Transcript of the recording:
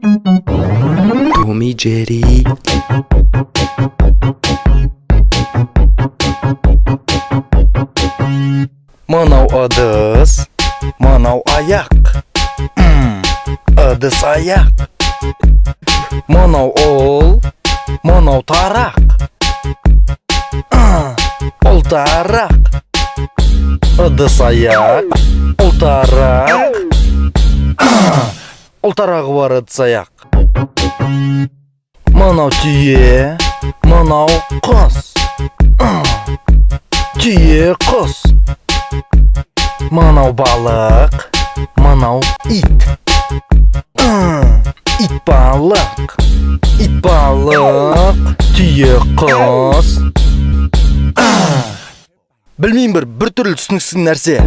Tom и Джерри. Мынау ыдыс, мынау аяқ. Ыдыс аяқ. Мынау ол, мынау тарақ. Ол тарақ. Ыдыс аяқ, ол тарақ. Ол тарағы бар ыдыс аяқ. Мынау түйе, мынау құс. Түйе құс. Мынау балық, мынау ит. Ит балық. Ит балық, түйе құс. Білмеймін, бір түрлі түсініксіз нәрсе.